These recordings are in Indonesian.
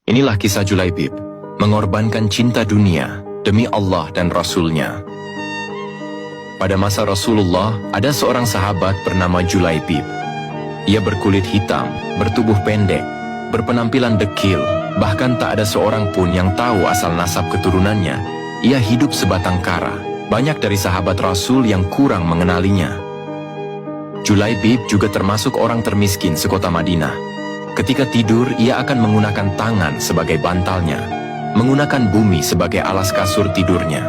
Inilah kisah Julaibib, mengorbankan cinta dunia demi Allah dan Rasul-Nya. Pada masa Rasulullah, ada seorang sahabat bernama Julaibib. Ia berkulit hitam, bertubuh pendek, berpenampilan dekil, bahkan tak ada seorang pun yang tahu asal nasab keturunannya. Ia hidup sebatang kara. Banyak dari sahabat Rasul yang kurang mengenalinya. Julaibib juga termasuk orang termiskin sekota Madinah. Ketika tidur, ia akan menggunakan tangan sebagai bantalnya, menggunakan bumi sebagai alas kasur tidurnya.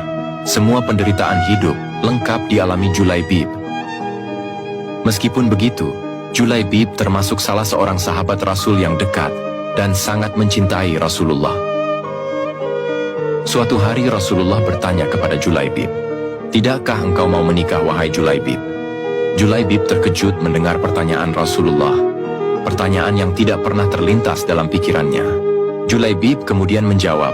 Semua penderitaan hidup lengkap dialami Julaibib. Meskipun begitu, Julaibib termasuk salah seorang sahabat Rasul yang dekat dan sangat mencintai Rasulullah. Suatu hari Rasulullah bertanya kepada Julaibib, "Tidakkah engkau mau menikah, wahai Julaibib?" Julaibib terkejut mendengar pertanyaan Rasulullah. Pertanyaan yang tidak pernah terlintas dalam pikirannya. Julaibib kemudian menjawab,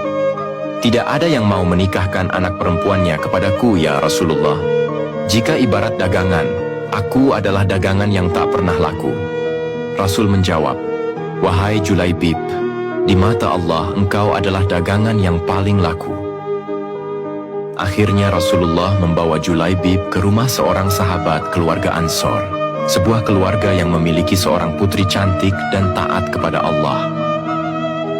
"Tidak ada yang mau menikahkan anak perempuannya kepadaku, ya Rasulullah. Jika ibarat dagangan, aku adalah dagangan yang tak pernah laku." Rasul menjawab, "Wahai Julaibib, di mata Allah engkau adalah dagangan yang paling laku." Akhirnya Rasulullah membawa Julaibib ke rumah seorang sahabat keluarga Ansor. Sebuah keluarga yang memiliki seorang putri cantik dan taat kepada Allah.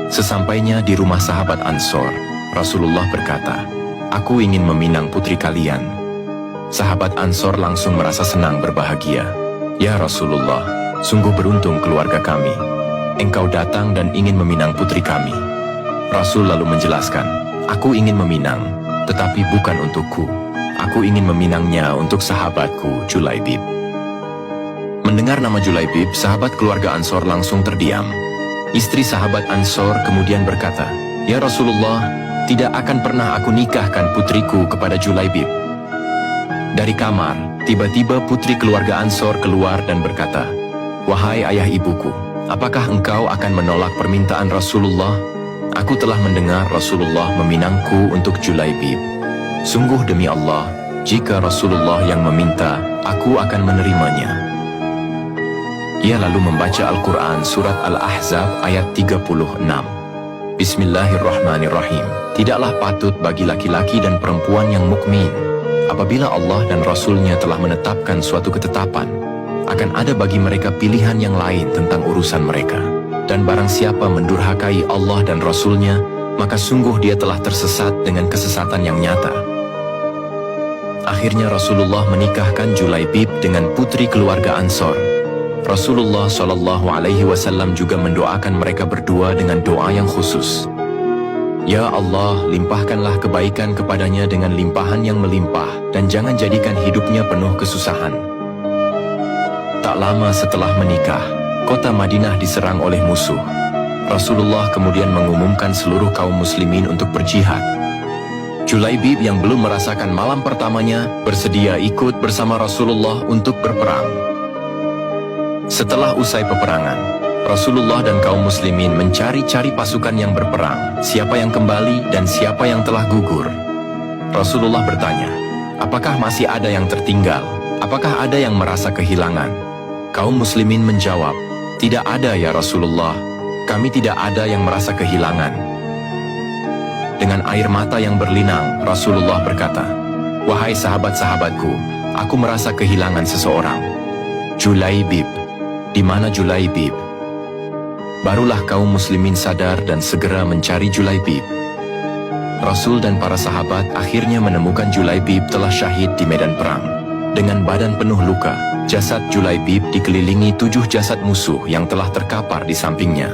Sesampainya di rumah sahabat Ansor, Rasulullah berkata, "Aku ingin meminang putri kalian." Sahabat Ansor langsung merasa senang berbahagia. "Ya Rasulullah, sungguh beruntung keluarga kami. Engkau datang dan ingin meminang putri kami." Rasul lalu menjelaskan, "Aku ingin meminang, tetapi bukan untukku. Aku ingin meminangnya untuk sahabatku Julaibib." Mendengar nama Julaibib, sahabat keluarga Ansor langsung terdiam. Istri sahabat Ansor kemudian berkata, "Ya Rasulullah, tidak akan pernah aku nikahkan putriku kepada Julaibib." Dari kamar, tiba-tiba putri keluarga Ansor keluar dan berkata, "Wahai ayah ibuku, apakah engkau akan menolak permintaan Rasulullah? Aku telah mendengar Rasulullah meminangku untuk Julaibib. Sungguh demi Allah, jika Rasulullah yang meminta, aku akan menerimanya." Ia lalu membaca Al-Quran surat Al-Ahzab ayat 36. Bismillahirrahmanirrahim. Tidaklah patut bagi laki-laki dan perempuan yang mukmin, apabila Allah dan Rasul-Nya telah menetapkan suatu ketetapan, akan ada bagi mereka pilihan yang lain tentang urusan mereka. Dan barang siapa mendurhakai Allah dan Rasul-Nya, maka sungguh dia telah tersesat dengan kesesatan yang nyata. Akhirnya Rasulullah menikahkan Julaibib dengan putri keluarga Ansor. Rasulullah SAW juga mendoakan mereka berdua dengan doa yang khusus. "Ya Allah, limpahkanlah kebaikan kepadanya dengan limpahan yang melimpah, dan jangan jadikan hidupnya penuh kesusahan." Tak lama setelah menikah, kota Madinah diserang oleh musuh. Rasulullah kemudian mengumumkan seluruh kaum muslimin untuk berjihad. Julaibib yang belum merasakan malam pertamanya, bersedia ikut bersama Rasulullah untuk berperang. Setelah usai peperangan, Rasulullah dan kaum muslimin mencari-cari pasukan yang berperang, siapa yang kembali dan siapa yang telah gugur. Rasulullah bertanya, "Apakah masih ada yang tertinggal? Apakah ada yang merasa kehilangan?" Kaum muslimin menjawab, "Tidak ada ya Rasulullah, kami tidak ada yang merasa kehilangan." Dengan air mata yang berlinang, Rasulullah berkata, "Wahai sahabat-sahabatku, aku merasa kehilangan seseorang. Julaibib. Di mana Julaibib?" Barulah kaum muslimin sadar dan segera mencari Julaibib. Rasul dan para sahabat akhirnya menemukan Julaibib telah syahid di medan perang. Dengan badan penuh luka, jasad Julaibib dikelilingi 7 jasad musuh yang telah terkapar di sampingnya.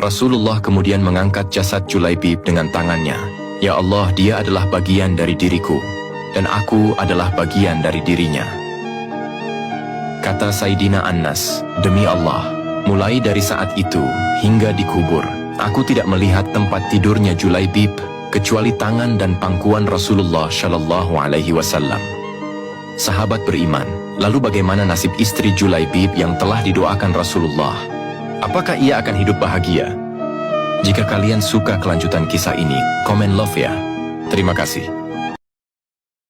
Rasulullah kemudian mengangkat jasad Julaibib dengan tangannya. "Ya Allah, dia adalah bagian dari diriku, dan aku adalah bagian dari dirinya." Kata Sayyidina Anas, "Demi Allah, mulai dari saat itu hingga dikubur, aku tidak melihat tempat tidurnya Julaibib kecuali tangan dan pangkuan Rasulullah Shallallahu Alaihi Wasallam." Sahabat beriman, lalu bagaimana nasib istri Julaibib yang telah didoakan Rasulullah? Apakah ia akan hidup bahagia? Jika kalian suka kelanjutan kisah ini, komen love ya. Terima kasih.